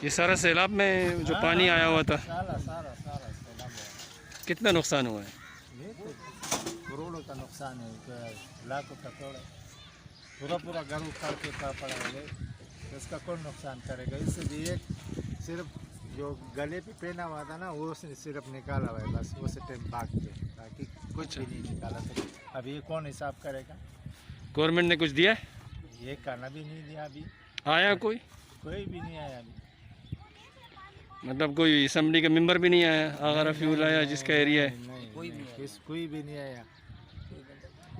یہ سارا سیلاب میں جو پانی آیا ہوا تھا سارا سیلاب ہوا۔ کتنا نقصان ہوا ہے؟ یہ تو کروڑوں کا نقصان ہے، لاکھوں کا توڑا، پورا گھر اکھاڑ کے پڑا ہے، اس کا کون نقصان کرے گا؟ اس سے بھی ایک صرف جو گلے پہ پہنا ہوا تھا نا وہ صرف نکالا ہوا ہے، بس وہ سے ٹائم بھاگ کے، باقی کچھ بھی نہیں نکالا تھا۔ اب یہ کون حساب کرے گا؟ گورنمنٹ نے کچھ دیا؟ یہ کھانا بھی نہیں دیا ابھی، آیا کوئی بھی نہیں آیا ابھی، مطلب کوئی اسمبلی کا ممبر بھی نہیں آیا؟ آغا رفیع آیا جس کا ایریا ہے؟ کوئی بھی نہیں آیا،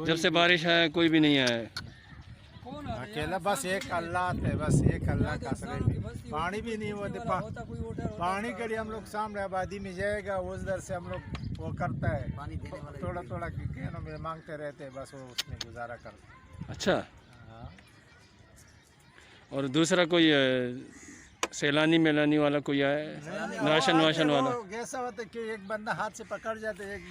جب سے بارش آیا کوئی بھی نہیں آیا؟ اکیلا بس ایک اللہ ہے، بس ایک اللہ کا سر، پانی بھی نہیں ہوتا، پانی کے لیے ہم لوگ سامنے آبادی میں جائے گا، اس در سے ہم لوگ وہ کرتا ہے، تھوڑا کینوں میں مانگتے رہتے ہیں، بس وہ اس میں گزارا کرتا ہے۔ اچھا، ہاں، اور دوسرا کوئی سیلانی میلانی والا کوئی آیا راشن واشن والا؟ ایسا ہوتا ہے کہ ایک بندہ ہاتھ سے پکڑ جاتے، ایک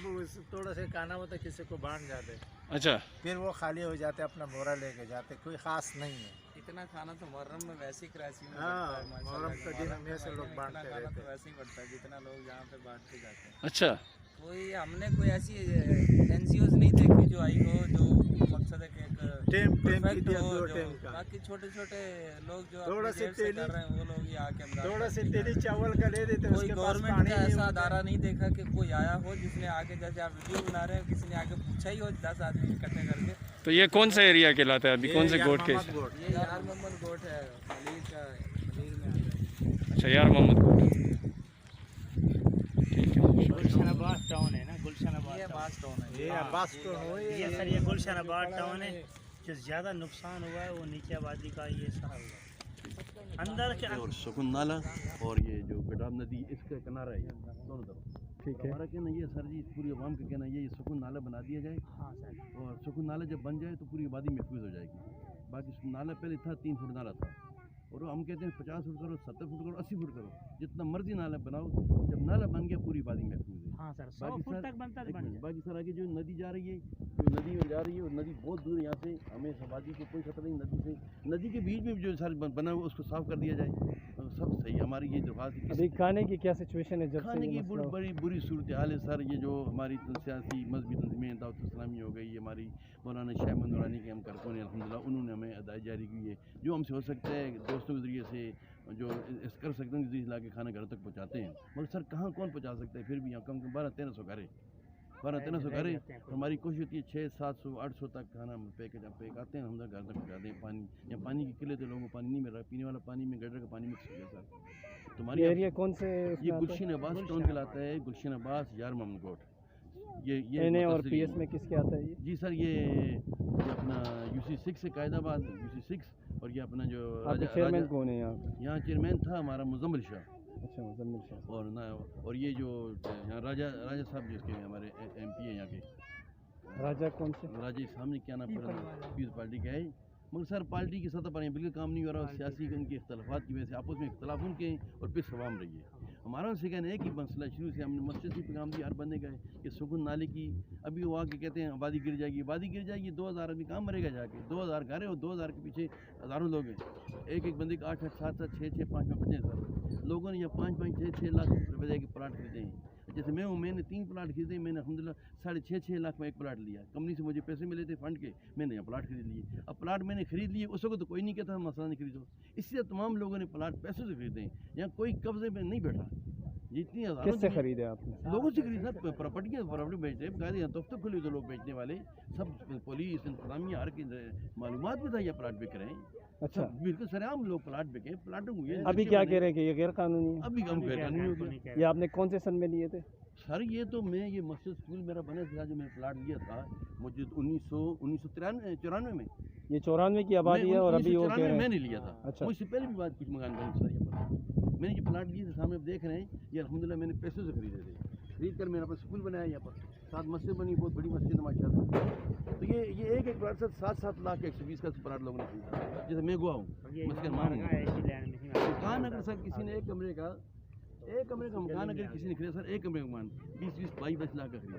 تھوڑا سا کھانا ہوتا ہے، کسی کو بانٹ جاتے، اچھا، پھر وہ خالی ہو جاتے، اپنا بورا لے کے جاتے، کوئی خاص نہیں ہے۔ اتنا کھانا تو محرم میں ویسے ہی کراچی میں ہاں، بڑھتا ہے، ماشاءاللہ محرم کہ کا دن محرم ہم ایسے کے لوگ مہینے میں بانٹتے اتنا کھانا رہتے تو ویسے ہی بڑھتا ہے جتنا لوگ یہاں پہ بانٹتے جاتے ہیں۔ اچھا، کوئی ہم نے کوئی ایسی این جی اوز نہیں دیکھی جو آئی ہو، جو مقصد ہے کہ ایک ٹیم کی perfect دیا، ہو، دو جو ٹیم کا، باقی چھوٹے چھوٹے لوگ جو تھوڑا اپنی سے جیب سے تیلی، کر رہے ہیں وہ لوگ ہی آ کے امداد تھوڑا سے کرتے ہیں۔ تیلی چاول کا لے دیتے، اس کوئی کے پاس گورنمنٹ پانی کا نہیں ایسا ہوتا۔ ادارہ نہیں دیکھا کہ کوئی آیا ہو جس نے آگے، جیسے آپ ویڈیو بنا رہے ہیں، کسی نے آگے پوچھا ہی ہو 10 آدمی اکٹھے کر کے۔ تو یہ کون سا ایریا کہلاتا ہے ابھی؟ کون سے گوٹ کے؟ یہ یار محمد گوٹ ہے، خلیل کا، خلیل میں آتا ہے۔ اچھا، یار محمد گوٹ، گلشن آباد ٹاؤن ہے نا، گلشن آباد یہ ٹاؤن۔ باس ٹاؤن ہے۔ یہ عباس کو ہوئے، یہ سر یہ گلشن آباد ٹاؤن ہے، جو زیادہ نقصان ہوا ہے وہ نیچے آبادی کا یہ سارا ہوا ہے۔ اندر کے اور سکون نالا اور یہ جو گڈاب ندی اس کا کنارہ ہے دونوں طرف۔ ٹھیک ہے، ہمارا کہنا یہ سر جی، پوری عوام کا کہنا یہ سکون نالا بنا دیا جائے، ہاں سر، اور سکون نالا جب بن جائے تو پوری آبادی محفوظ ہو جائے گی۔ باقی نالا پہلے تھا 3 فٹ نالا تھا، اور ہم کہتے ہیں 50 فٹ کرو، 70 فٹ کرو، 80 فٹ کرو، جتنا مرضی نالا بناؤ، جب نالا بن گیا پوری آبادی محفوظ ہے۔ ہاں سر، 100 باقی فٹ سر تک بنتا ایک بن منٹ، جائے۔ باقی سر آگے جو ندی جا رہی ہے، جو ندی میں جا رہی ہے، اور ندی بہت دور ہے یہاں سے، ہمیں آبادی کو کوئی خطرہ نہیں ندی سے، ندی کے بیچ میں جو سر بنا ہوا اس کو صاف کر دیا جائے، سب صحیح ہے۔ ہماری یہ درخواست ہے ابھی کھانے کی کیا سچویشن ہے جب سے کھانے یہ کی مسئلہ ہوا؟ بڑی بری صورتحال ہے سر۔ یہ جو ہماری سیاسی مذہبی تنظیمیں، دعوت اسلامی ہو گئی، ہماری مولانا شاہ نورانی کے ہم کارکن ہیں الحمدللہ، انہوں نے ہمیں ہدایت جاری کی ہے، جو ہم سے ہو سکتا ہے دوستوں کے ذریعے سے جو کر سکتے ہیں ذریعے لا کے کھانا گھر تک پہنچاتے ہیں، مگر سر کہاں کون پہنچا سکتا ہے؟ پھر بھی یہاں کم 1200-1300 گھر ہے، 1200-1300 گھر ہے، ہماری کوشش ہوتی ہے 600-700-800 تک کھانا پیک آتے ہیں، ہم گھر تک پہنچاتے ہیں۔ پانی یا پانی کی قلت ہے، لوگوں کو پانی نہیں مل رہا، پینے والا پانی میں گٹر کا پانی مکس ہو گیا سر۔ تمہاری یہ ایریا کون سے اس میں یہ آتا ہے؟ گلشن عباس ٹاؤن کہلاتا ہے، گلشن عباس یار محمد گوٹ۔ یہ این اے اور متصل پی ایس میں کس کے آتا ہے یہ؟ جی سر، یہ اپنا UC6 ہے، قائد آباد UC6، اور یہ اپنا جو آپ کے چیئرمین کون ہے یہاں؟ یہاں چیئرمین تھا ہمارا مزمل شاہ، اچھا، مزمل شاہ، اور یہ جو یہاں راجہ صاحب جس کے ہمارے MP ہیں یہاں کے، راجہ کون سے؟ راجہ سامنے کیا نام پڑا، پیپلز پارٹی کا ہے، مگر سر پارٹی کی سطح پر یہ بالکل کام نہیں ہو رہا، سیاسی ان کے اختلافات کی وجہ سے آپس میں اختلاف ان کے ہیں، اور پھر عوام رہی ہے۔ ہمارا ان سے کہنا ہے کہ مسئلہ شروع سے ہم نے مسجد سے پیغام دیا ہر بندے کا ہے کہ سکون نالے کی، ابھی وہ آ کے کہتے ہیں آبادی گر جائے گی، آبادی گر جائے گی، 2000 آدمی کہاں مرے گا جا کے؟ 2000 گھر ہے، اور 2000 کے پیچھے ہزاروں لوگ ہیں، ایک بندے کا 8-8 7-7 6-6 5 بچے ہیں سر۔ لوگوں نے یہ 5-5 6-6 لاکھ روپے کے پلاٹ خریدے ہیں، جیسے میں ہوں، میں نے 3 پلاٹ خریدے، میں نے الحمدللہ 6.5 لاکھ میں ایک پلاٹ لیا، کمپنی سے مجھے پیسے ملے تھے فنڈ کے، میں نے یہ پلاٹ خرید لیے۔ اب پلاٹ میں نے خرید لیے، اس وقت تو کوئی نہیں کہتا مسئلہ نہیں خریدو، اس لیے تمام لوگوں نے پلاٹ پیسوں سے خریدے ہیں، یہاں کوئی قبضے میں نہیں بیٹھا، جتنی ہزاروں کس سے خریدے آپ نے؟ لوگوں سے خریدا، پراپرٹی بیچتے ہیں، باقاعدہ یہاں دفتر کھلے تو لوگ بیچنے والے سب، پولیس انتظامیہ ہر کی معلومات بھی تھا یہ پلاٹ بک رہے ہیں، اچھا، بالکل سر عام لوگ پلاٹ بکے، پلاٹوں کو یہ ابھی کیا کہہ رہے ہیں کہ یہ غیر قانونی ہے؟ ابھی کم غیر قانونی ہو گیا یہ آپ نے کون سے سن میں لیے تھے؟ سر۔ یہ تو میں یہ مسجد اسکول میرا بنا تھا جو میں نے پلاٹ لیا تھا مجھے 1994 میں، یہ 94 کی آبادی ہے، اور ابھی وہ کہہ 1994 رہے میں ہیں نے لیا تھا، اچھا، مجھ سے پہلے بھی بات کچھ مکان بنے سر، یہ پر میں نے جو پلاٹ لیے تھے سامنے آپ دیکھ رہے ہیں، یہ الحمدللہ میں نے پیسوں سے خریدے تھے، خرید کر میرا اسکول بنایا یہاں پر، ساتھ مسجد بنی، بہت بڑی مسجد ہے ماشاء اللہ۔ تو یہ ایک پلاٹ سے 7-7 لاکھ 120 کا پلاٹ لوگوں نے خریدا، جیسے میں گوا ہوں، مکان اگر سر کسی نے ایک کمرے کا مکان اگر کسی نے خریدا سر، ایک کمرے کا مکان 20-22 لاکھ کا خریدا،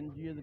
NGO,